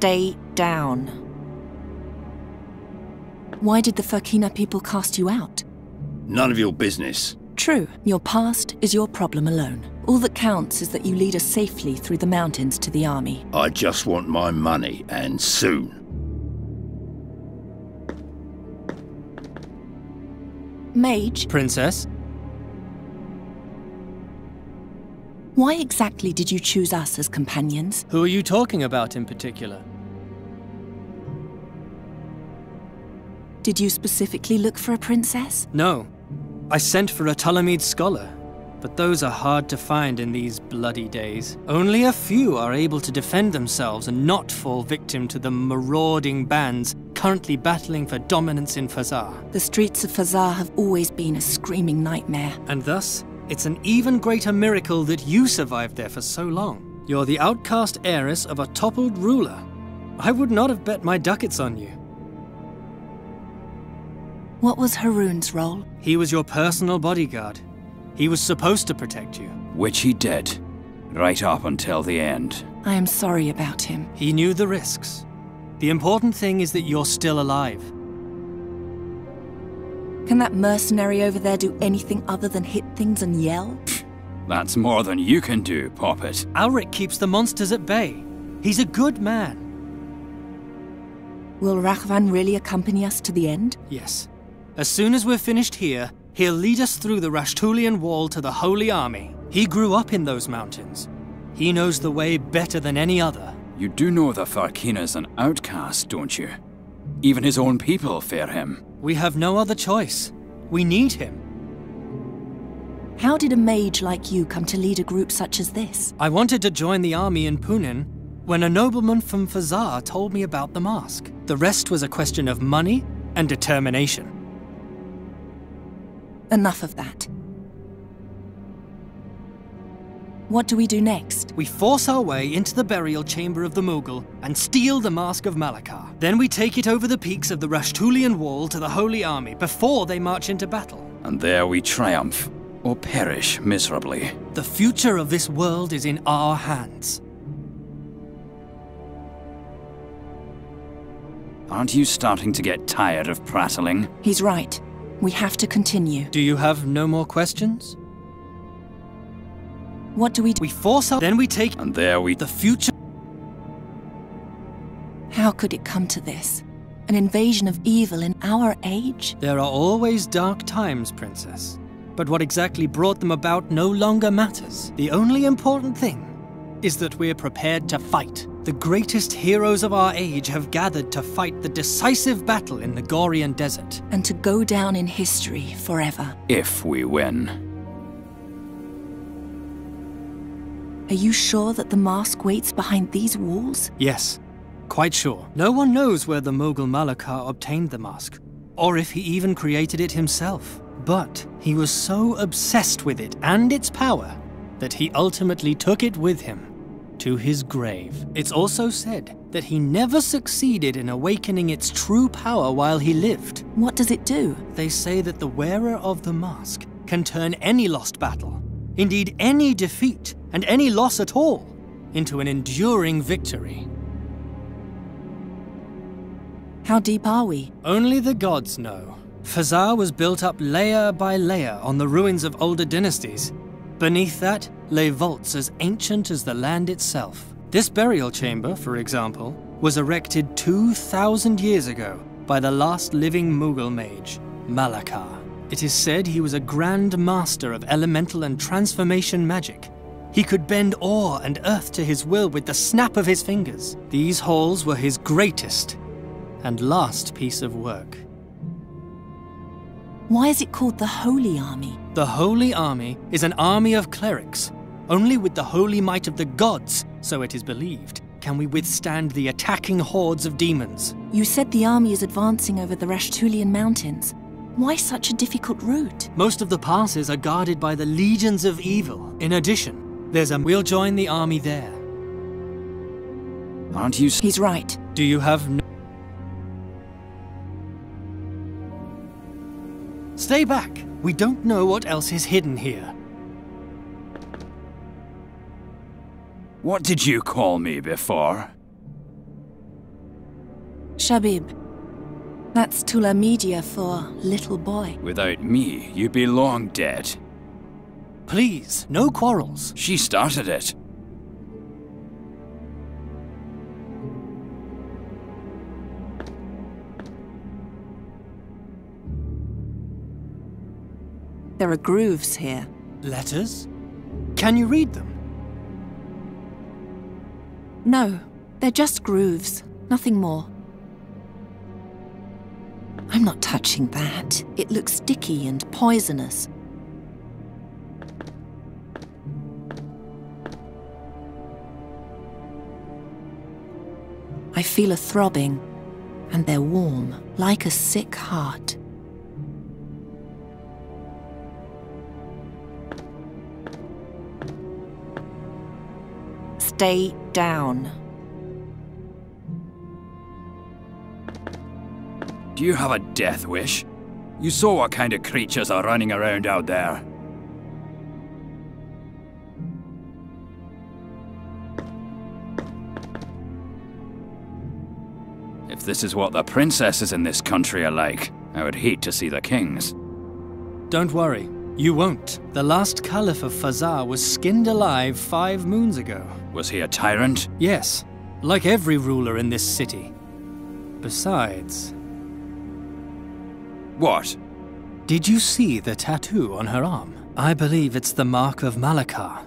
Stay down. Why did the Furkina people cast you out? None of your business. True. Your past is your problem alone. All that counts is that you lead us safely through the mountains to the army. I just want my money, and soon. Mage? Princess? Why exactly did you choose us as companions? Who are you talking about in particular? Did you specifically look for a princess? No. I sent for a Ptolemid scholar, but those are hard to find in these bloody days. Only a few are able to defend themselves and not fall victim to the marauding bands currently battling for dominance in Fazar. The streets of Fazar have always been a screaming nightmare. And thus, it's an even greater miracle that you survived there for so long. You're the outcast heiress of a toppled ruler. I would not have bet my ducats on you. What was Haroon's role? He was your personal bodyguard. He was supposed to protect you. Which he did, right up until the end. I am sorry about him. He knew the risks. The important thing is that you're still alive. Can that mercenary over there do anything other than hit things and yell? That's more than you can do, Poppet. Alric keeps the monsters at bay. He's a good man. Will Rachvan really accompany us to the end? Yes. As soon as we're finished here, he'll lead us through the Rashtulian Wall to the Holy Army. He grew up in those mountains. He knows the way better than any other. You do know the Farkina's an outcast, don't you? Even his own people fear him. We have no other choice. We need him. How did a mage like you come to lead a group such as this? I wanted to join the army in Punin when a nobleman from Fazar told me about the mask. The rest was a question of money and determination. Enough of that. What do we do next? We force our way into the burial chamber of the Mughal and steal the Mask of Malakar. Then we take it over the peaks of the Rashtulian Wall to the Holy Army before they march into battle. And there we triumph, or perish miserably. The future of this world is in our hands. Aren't you starting to get tired of prattling? He's right. We have to continue. Do you have no more questions? What do we do? We force our... Then we take... And there we... The future... How could it come to this? An invasion of evil in our age? There are always dark times, Princess. But what exactly brought them about no longer matters. The only important thing is that we're prepared to fight. The greatest heroes of our age have gathered to fight the decisive battle in the Gorian Desert. And to go down in history forever. If we win. Are you sure that the mask waits behind these walls? Yes, quite sure. No one knows where the Mughal Malakar obtained the mask, or if he even created it himself. But he was so obsessed with it and its power that he ultimately took it with him to his grave. It's also said that he never succeeded in awakening its true power while he lived. What does it do? They say that the wearer of the mask can turn any lost battle, indeed any defeat and any loss at all, into an enduring victory. How deep are we? Only the gods know. Fazar was built up layer by layer on the ruins of older dynasties. Beneath that lay vaults as ancient as the land itself. This burial chamber, for example, was erected 2,000 years ago by the last living Mughal mage, Malakar. It is said he was a grand master of elemental and transformation magic. He could bend ore and earth to his will with the snap of his fingers. These halls were his greatest and last piece of work. Why is it called the Holy Army? The Holy Army is an army of clerics. Only with the holy might of the gods, so it is believed, can we withstand the attacking hordes of demons. You said the army is advancing over the Rashtulian mountains. Why such a difficult route? Most of the passes are guarded by the legions of evil. In addition, we'll join the army there. Aren't you... He's right. Do you have no... Stay back. We don't know what else is hidden here. What did you call me before? Shabib. That's Tula Media for little boy. Without me, you'd be long dead. Please, no quarrels. She started it. There are grooves here. Letters? Can you read them? No, they're just grooves, nothing more. I'm not touching that. It looks sticky and poisonous. I feel a throbbing, and they're warm, like a sick heart. Stay down. Do you have a death wish? You saw what kind of creatures are running around out there. If this is what the princesses in this country are like, I would hate to see the kings. Don't worry, you won't. The last Caliph of Fazar was skinned alive 5 moons ago. Was he a tyrant? Yes, like every ruler in this city. Besides... What? Did you see the tattoo on her arm? I believe it's the mark of Malakar.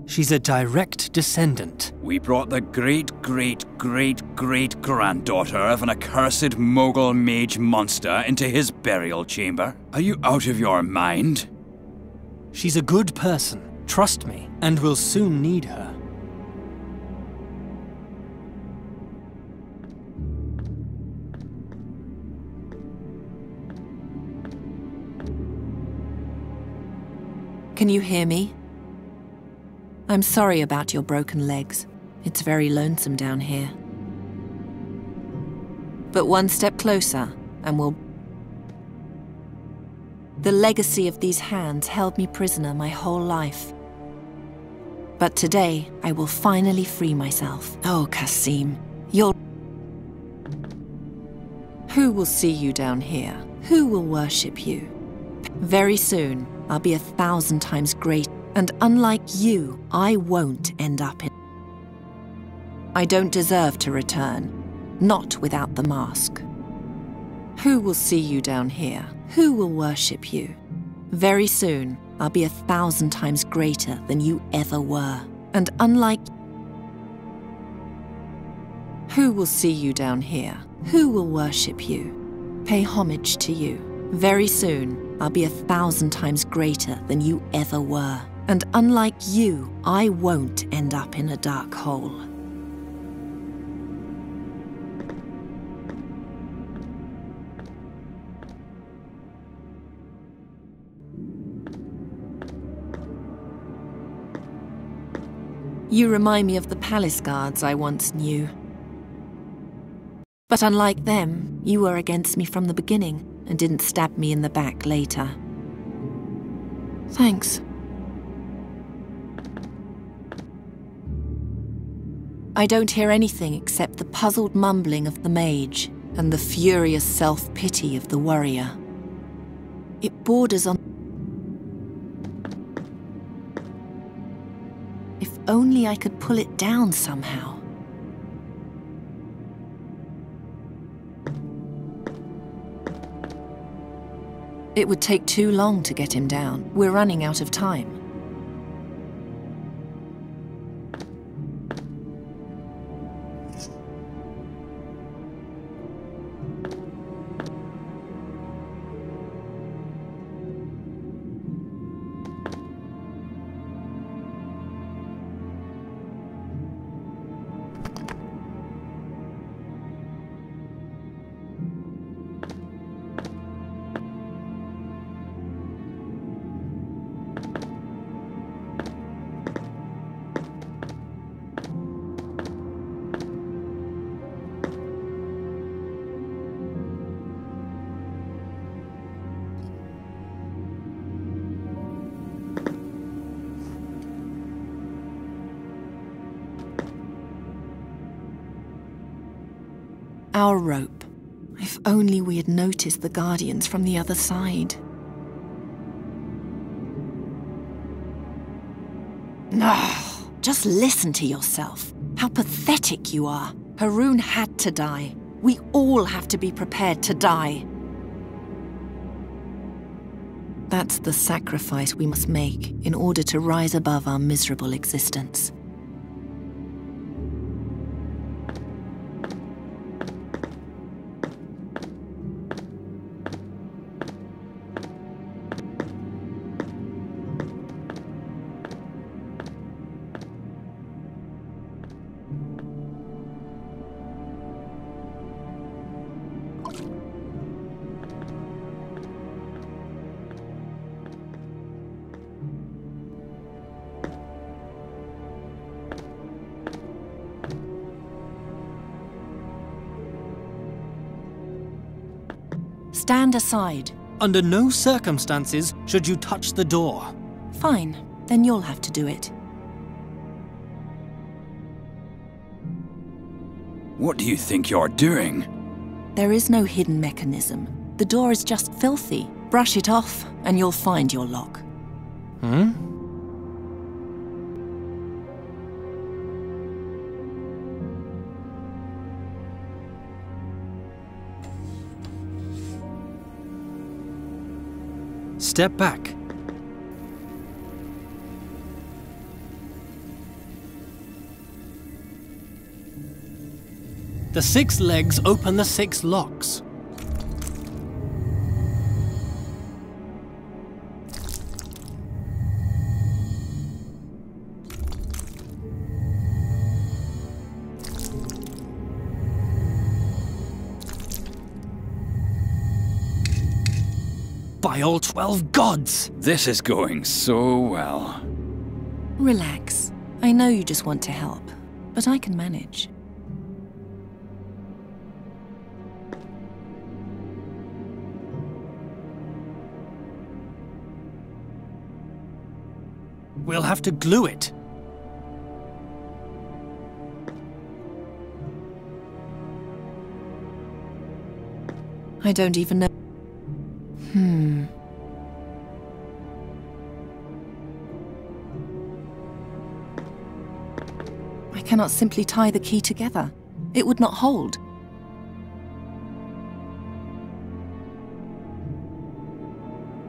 She's a direct descendant. We brought the great-great-great-great-granddaughter of an accursed Mogul mage monster into his burial chamber. Are you out of your mind? She's a good person, trust me, and we'll soon need her. Can you hear me? I'm sorry about your broken legs. It's very lonesome down here. But one step closer, and we'll... The legacy of these hands held me prisoner my whole life. But today, I will finally free myself. Oh, Kasim, you'll... Who will see you down here? Who will worship you? Very soon, I'll be 1,000 times greater. And unlike you, I won't end up in... I don't deserve to return. Not without the mask. Who will see you down here? Who will worship you? Very soon, I'll be 1,000 times greater than you ever were. And unlike... Who will see you down here? Who will worship you? Pay homage to you. Very soon, I'll be 1,000 times greater than you ever were. And unlike you, I won't end up in a dark hole. You remind me of the palace guards I once knew. But unlike them, you were against me from the beginning and didn't stab me in the back later. Thanks. I don't hear anything except the puzzled mumbling of the mage and the furious self-pity of the warrior. It borders on... If only I could pull it down somehow. It would take too long to get him down. We're running out of time. Our rope. If only we had noticed the Guardians from the other side. No, just listen to yourself. How pathetic you are. Haroon had to die. We all have to be prepared to die. That's the sacrifice we must make in order to rise above our miserable existence. Stand aside. Under no circumstances should you touch the door. Fine, then you'll have to do it. What do you think you're doing? There is no hidden mechanism. The door is just filthy. Brush it off, and you'll find your lock. Hmm? Step back. The 6 legs open the 6 locks. By all 12 gods! This is going so well. Relax. I know you just want to help, but I can manage. We'll have to glue it. I don't even know. I cannot simply tie the key together. It would not hold.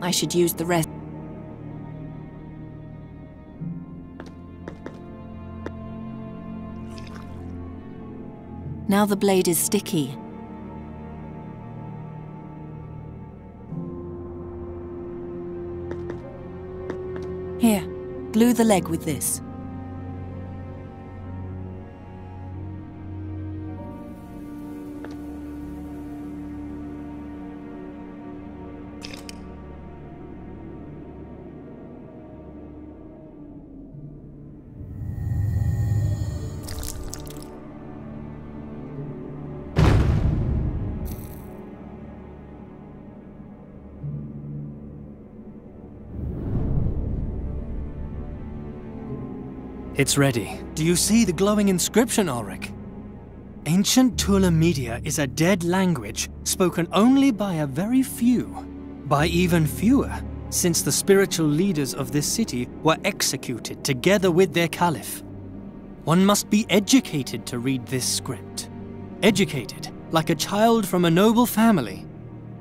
I should use the rest. Now the blade is sticky. Here, glue the leg with this. It's ready. Do you see the glowing inscription, Ulrich? Ancient Tula Media is a dead language spoken only by a very few. By even fewer, since the spiritual leaders of this city were executed together with their caliph. One must be educated to read this script. Educated like a child from a noble family.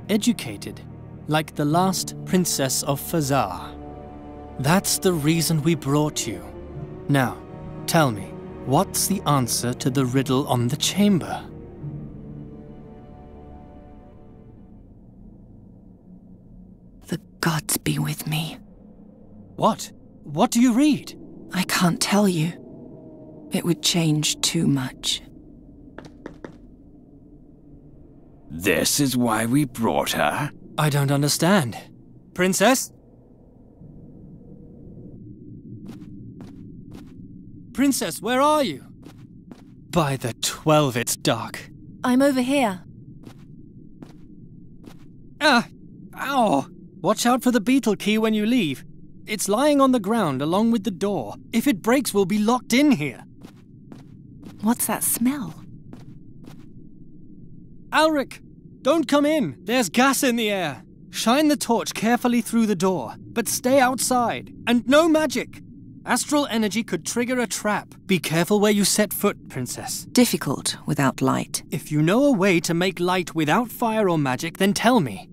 Educated like the last princess of Fazar. That's the reason we brought you. Now, tell me, what's the answer to the riddle on the chamber? The gods be with me. What? What do you read? I can't tell you. It would change too much. This is why we brought her? I don't understand. Princess? Princess, where are you? By the 12, it's dark. I'm over here. Ah! Ow! Watch out for the beetle key when you leave. It's lying on the ground along with the door. If it breaks, we'll be locked in here. What's that smell? Ulrich! Don't come in! There's gas in the air! Shine the torch carefully through the door, but stay outside. And no magic! Astral energy could trigger a trap. Be careful where you set foot, Princess. Difficult without light. If you know a way to make light without fire or magic, then tell me.